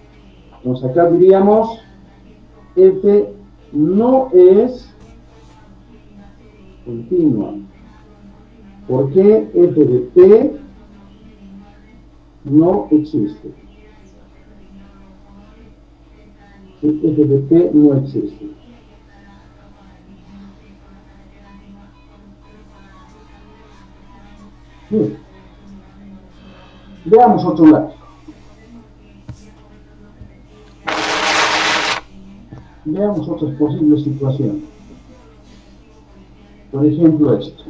Entonces acá diríamos F no es continua. ¿Por qué F de P no existe? F de P no existe. Bien. Veamos otro lado. Veamos otras posibles situaciones. Por ejemplo, esto.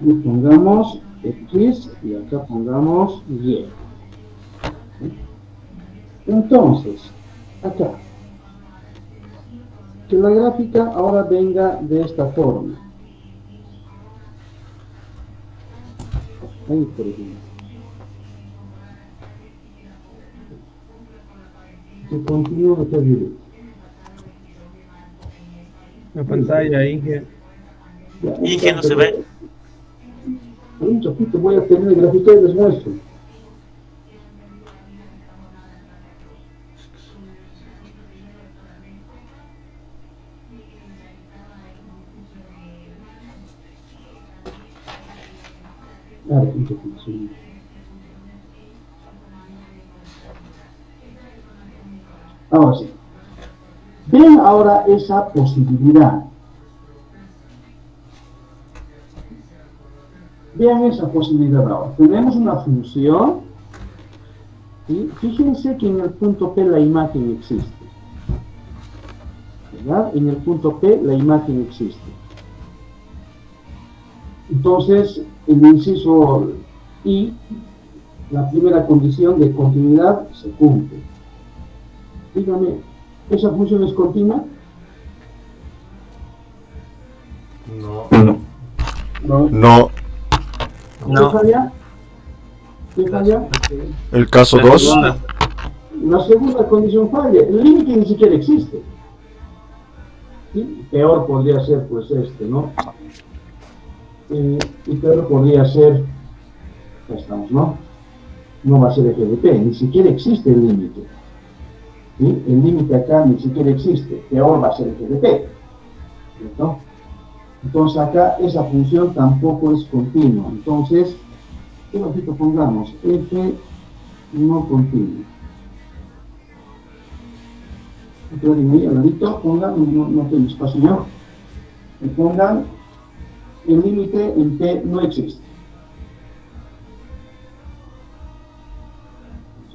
Y pongamos X y acá pongamos Y. Entonces, acá, que la gráfica ahora venga de esta forma. Ahí, por ejemplo. Que continúe acá directo. La pantalla, Inge. Inge no se ve. Un chapito voy a tener el gráfico y les muestro. Ahora, un chapito, sí. Ahora sí. Ven ahora esa posibilidad. Vean esa posibilidad ahora. Tenemos una función y fíjense que en el punto P la imagen existe. ¿Verdad? En el punto P la imagen existe. Entonces, el inciso I, la primera condición de continuidad se cumple. Dígame, ¿esa función es continua? No. No. No. ¿Qué falla? ¿Qué falla? El caso 2. La segunda condición falla. El límite ni siquiera existe. ¿Sí? Peor podría ser, pues, ¿no? Y peor podría ser, ya estamos, ¿no? No va a ser FDP, ni siquiera existe el límite. ¿Sí? El límite acá ni siquiera existe. Peor va a ser FDP. ¿Cierto? Entonces acá esa función tampoco es continua. Entonces, ¿qué bajito pongamos? F no continua. Entonces, ahí al ladito pongan, no tiene espacio ya. Y pongan el límite en P no existe.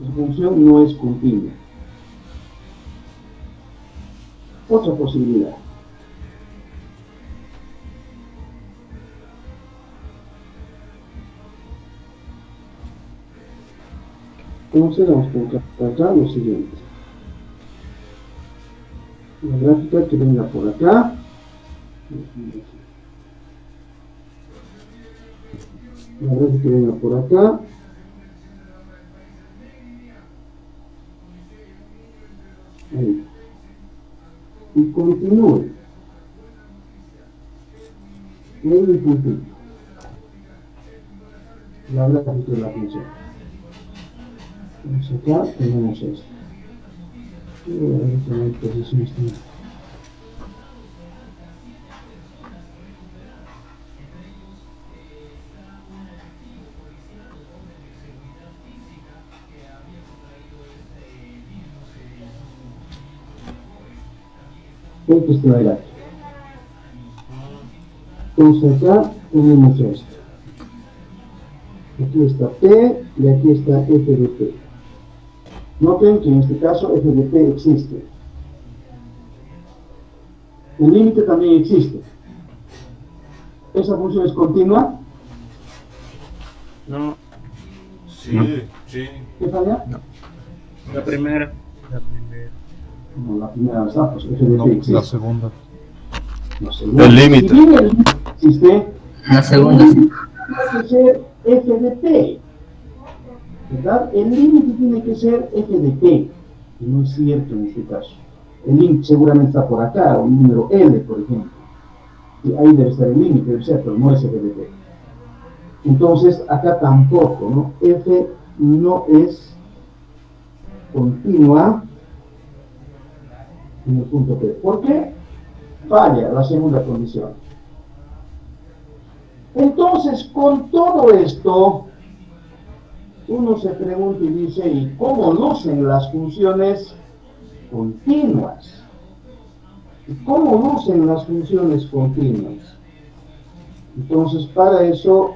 Esa función no es continua. Otra posibilidad. Entonces vamos a colocar acá lo siguiente. La gráfica que venga por acá. La gráfica que venga por acá. Ahí. Y continúe. Y ahí un puntito. La gráfica de la función. Entonces acá tenemos esto. Y voy a ver qué posición está. Este es la gráfica. Entonces acá tenemos esto. Aquí está P y aquí está F de P. Noten que en este caso F de P existe. El límite también existe. ¿Esa función es continua? No, Sí. ¿Qué falla? la primera. No, la primera está, pues F de No, P existe. la segunda. La segunda. El límite. Si bien el límite existe, La segunda. tiene que ser F de P. ¿Verdad? El límite tiene que ser F de P. Y no es cierto en este caso. El límite seguramente está por acá, o el número L, por ejemplo. Y ahí debe estar el límite, debe ser, pero no es F de P. Entonces, acá tampoco, ¿no? F no es continua en el punto P. ¿Por qué? Falla la segunda condición. Entonces, con todo esto, uno se pregunta y dice, ¿y cómo lucen las funciones continuas? ¿Y cómo lucen las funciones continuas? Entonces, para eso,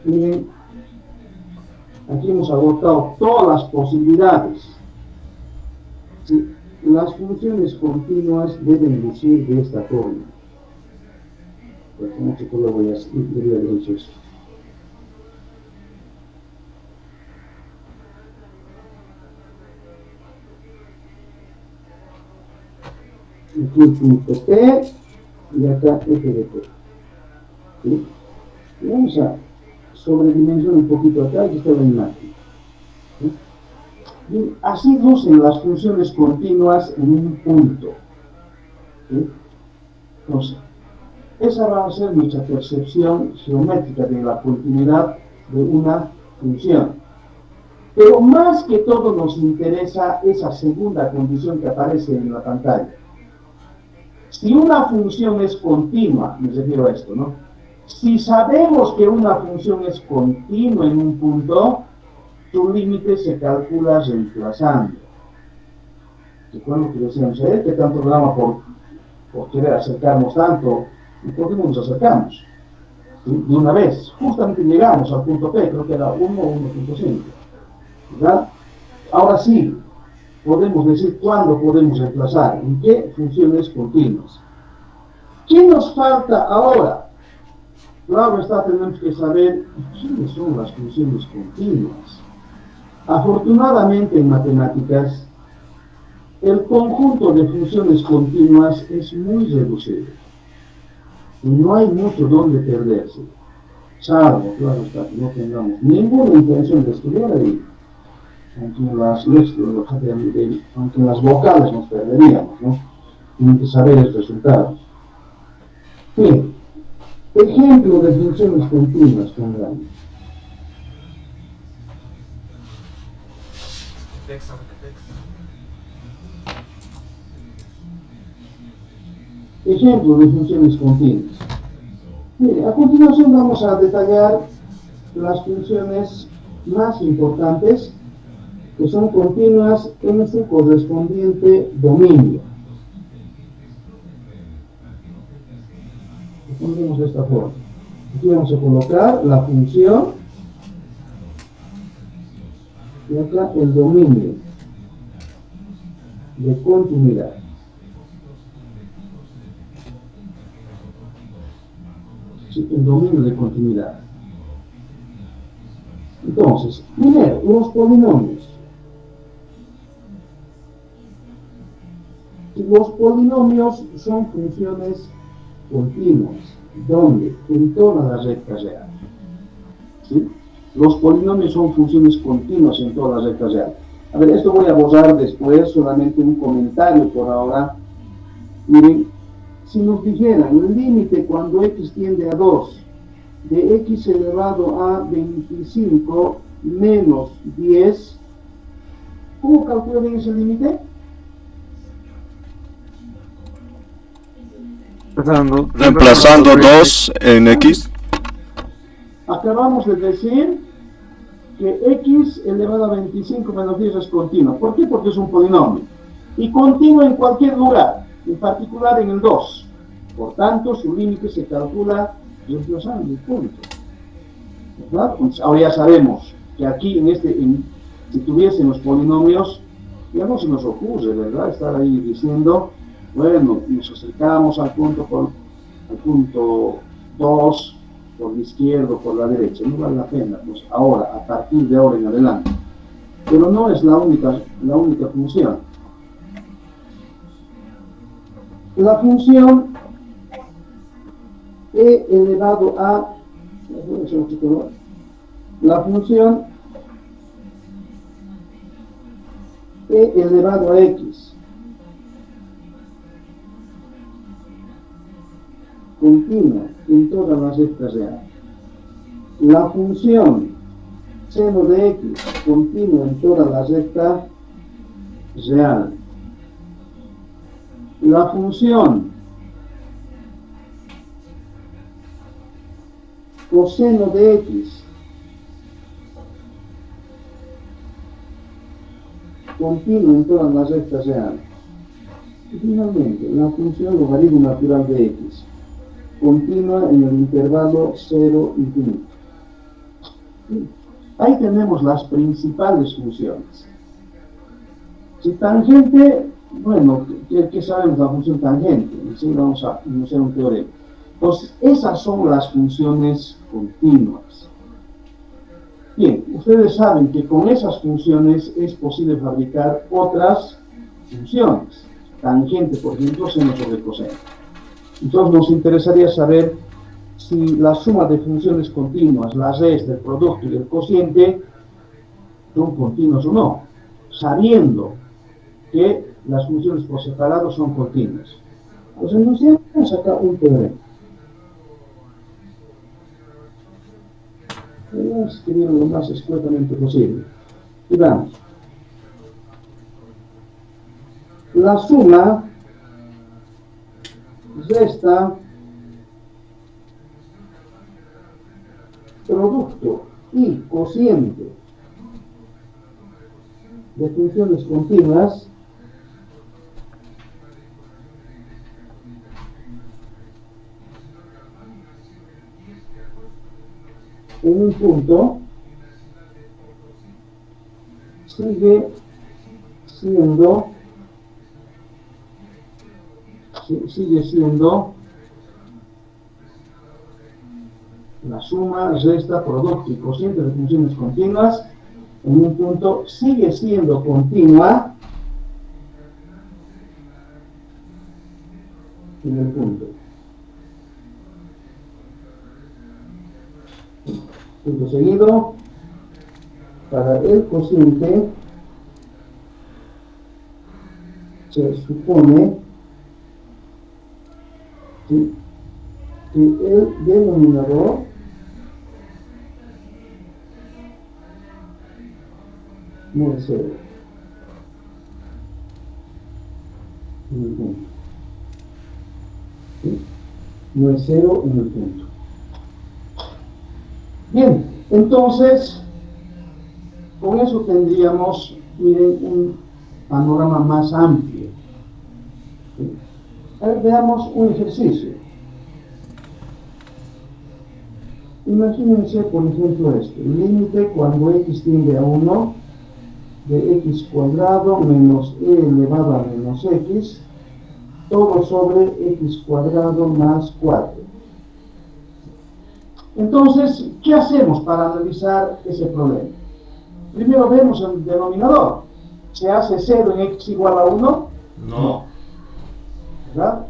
miren, aquí hemos agotado todas las posibilidades. Sí, las funciones continuas deben lucir de esta forma. Pues no sé cómo voy a debería haber hecho eso. Aquí el punto P y acá F de P. ¿Sí? Y vamos a sobredimensionar un poquito acá, aquí está la imagen. ¿Sí? Bien, así lucen las funciones continuas en un punto. ¿Sí? Entonces, esa va a ser nuestra percepción geométrica de la continuidad de una función. Pero más que todo nos interesa esa segunda condición que aparece en la pantalla. Si una función es continua, me refiero a esto, ¿no? Si sabemos que una función es continua en un punto, su límite se calcula reemplazando. ¿Recuerdan lo que decíamos ayer? Que tanto programa por querer acercarnos tanto, ¿y por qué no nos acercamos? ¿Sí? De una vez, justamente llegamos al punto P, creo que era 1 o 1.5. ¿Verdad? Ahora sí, podemos decir cuándo podemos reemplazar, en qué funciones continuas. ¿Qué nos falta ahora? Claro está, tenemos que saber quiénes son las funciones continuas. Afortunadamente en matemáticas, el conjunto de funciones continuas es muy reducido. Y no hay mucho donde perderse. Salvo, claro está, que no tengamos ninguna intención de estudiar ahí. Aunque en las vocales nos perderíamos, ¿no? Tienen que saber el resultado. Bien, ejemplo de funciones continuas con grande. Ejemplo de funciones continuas. Bien, a continuación vamos a detallar las funciones más importantes que son continuas en su correspondiente dominio. Lo pondremos de esta forma. Aquí vamos a colocar la función y acá el dominio de continuidad. Sí, el dominio de continuidad. Entonces, primero, los polinomios. Los polinomios son funciones continuas, donde en todas las rectas reales. ¿Sí? Los polinomios son funciones continuas en todas las rectas reales. A ver, esto voy a borrar después, solamente un comentario por ahora. Miren, si nos dijeran el límite cuando x tiende a 2, de x elevado a 25 menos 10, ¿cómo calculan ese límite? Reemplazando 2 en x. Acabamos de decir que x elevado a 25 menos 10 es continuo. ¿Por qué? Porque es un polinomio. Y continuo en cualquier lugar, en particular en el 2. Por tanto, su límite se calcula reemplazando el punto. ¿Verdad? Entonces, ahora ya sabemos que aquí, si tuviésemos polinomios, ya no se nos ocurre, ¿verdad? Estar ahí diciendo, bueno, nos acercamos al punto 2, por la izquierda o por la derecha, no vale la pena, pues ahora, a partir de ahora en adelante. Pero no es la única función. La función e elevado a, la función e elevado a x continua en todas las rectas reales. La función seno de x continua en todas las rectas reales. La función coseno de x continua en todas las rectas reales. Y finalmente, la función logaritmo natural de x continua en el intervalo 0 infinito. Ahí tenemos las principales funciones. Si tangente, bueno, ¿qué sabemos la función tangente? Sí, vamos a hacer un teorema. Entonces, esas son las funciones continuas. Bien, ustedes saben que con esas funciones es posible fabricar otras funciones. Tangente, por ejemplo, seno sobre coseno. Entonces nos interesaría saber si la suma de funciones continuas, la resta, el producto y el cociente son continuos o no, sabiendo que las funciones por separado son continuas. Entonces nos tenemos acá un teorema. Voy a escribirlo lo más escuetamente posible. Y vamos. La suma resta producto y cociente de funciones continuas en un punto sigue siendo la suma, resta, producto y cociente de funciones continuas en un punto sigue siendo continua en el punto. Punto seguido, para el cociente se supone que el denominador no es cero en el punto. ¿Sí? No es cero en el punto. Bien, entonces, con eso tendríamos, miren, un panorama más amplio. ¿Sí? A ver, veamos un ejercicio. Imagínense, por ejemplo, este. El límite cuando x tiende a 1 de x cuadrado menos e elevado a menos x, todo sobre x cuadrado más 4. Entonces, ¿qué hacemos para analizar ese problema? Primero vemos el denominador. ¿Se hace 0 en x igual a 1? No. ¿Verdad?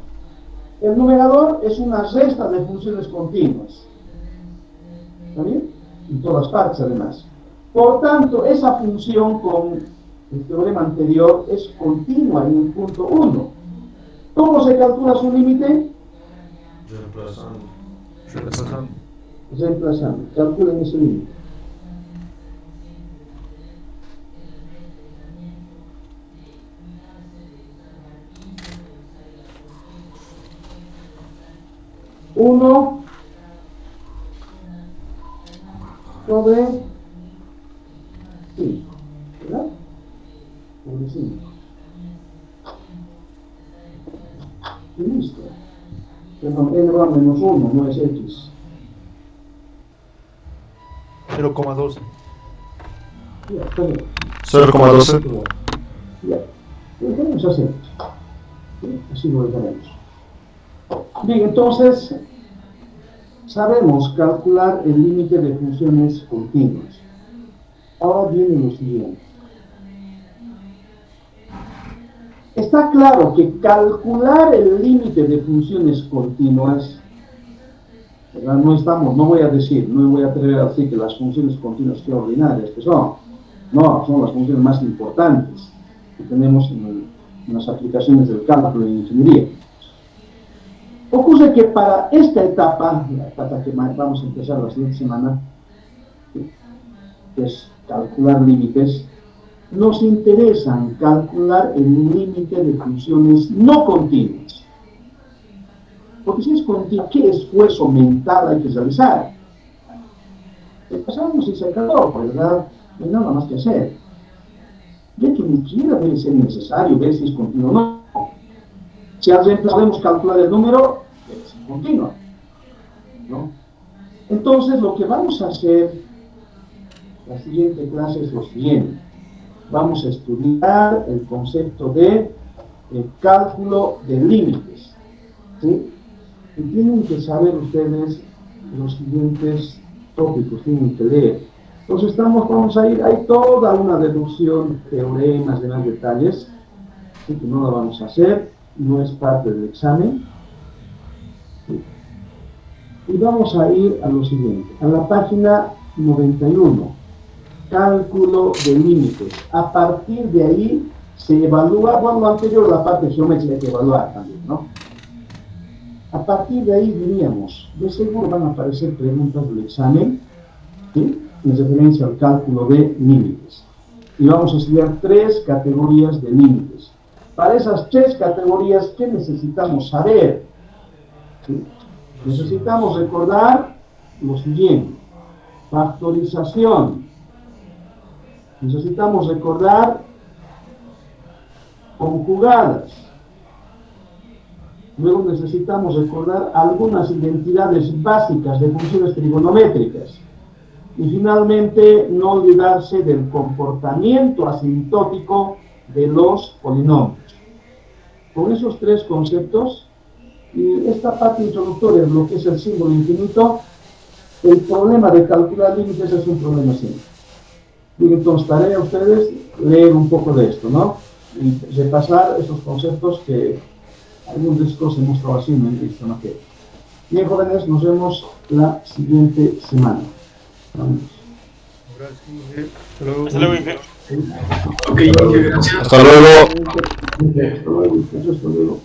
El numerador es una resta de funciones continuas. ¿Está bien? En todas partes, además. Por tanto, esa función con el teorema anterior es continua en el punto 1. ¿Cómo se calcula su límite? Reemplazando. Calculen ese límite. Uno sobre 5, ¿verdad? Sobre 5. Y listo. Perdón, n va a menos 1, no es x. 0,12. Ya, está bien. 0,12. Ya. Lo dejamos así. ¿Sí? Así lo dejaremos. Bien, entonces, sabemos calcular el límite de funciones continuas. Ahora viene lo siguiente. Está claro que calcular el límite de funciones continuas, ¿verdad? No voy a atrever a decir que las funciones continuas extraordinarias que son. No, son las funciones más importantes que tenemos en las aplicaciones del cálculo y ingeniería. Ocurre que para esta etapa, la etapa que vamos a empezar la siguiente semana, que es calcular límites, nos interesan calcular el límite de funciones no continuas. Porque si es continua, ¿qué esfuerzo mental hay que realizar? Empezamos y se acabó, ¿verdad? No hay nada más que hacer. Ya que ni siquiera debe ser necesario ver si es continuo o no. Si al reemplazo podemos calcular el número, es continuo, ¿no? Entonces, lo que vamos a hacer la siguiente clase es lo siguiente. vamos a estudiar el concepto de cálculo de límites, ¿sí? Y tienen que saber ustedes los siguientes tópicos, tienen que leer. Entonces vamos a ir, hay toda una deducción, teoremas, demás detalles, ¿sí? Que no la vamos a hacer, no es parte del examen. ¿Sí? Y vamos a ir a lo siguiente, a la página 91, cálculo de límites. A partir de ahí se evalúa, bueno, lo anterior, la parte geométrica hay que evaluar también, ¿no? A partir de ahí diríamos, de seguro van a aparecer preguntas del examen, ¿sí? En referencia al cálculo de límites. Y vamos a estudiar 3 categorías de límites. Para esas 3 categorías, ¿qué necesitamos saber? ¿Sí? Necesitamos recordar lo siguiente: factorización. Necesitamos recordar conjugadas. Luego necesitamos recordar algunas identidades básicas de funciones trigonométricas. Y finalmente, no olvidarse del comportamiento asintótico de los polinomios. Con esos 3 conceptos, y esta parte introductoria de lo que es el símbolo infinito, el problema de calcular límites es un problema simple. Y entonces, tarea a ustedes leer un poco de esto, ¿no? Y repasar esos conceptos que algunos de estos hemos estado haciendo en esta materia. Bien, jóvenes, nos vemos la siguiente semana. Vamos. Hasta luego, Inge. Ok, gracias. Hasta luego. Hasta luego.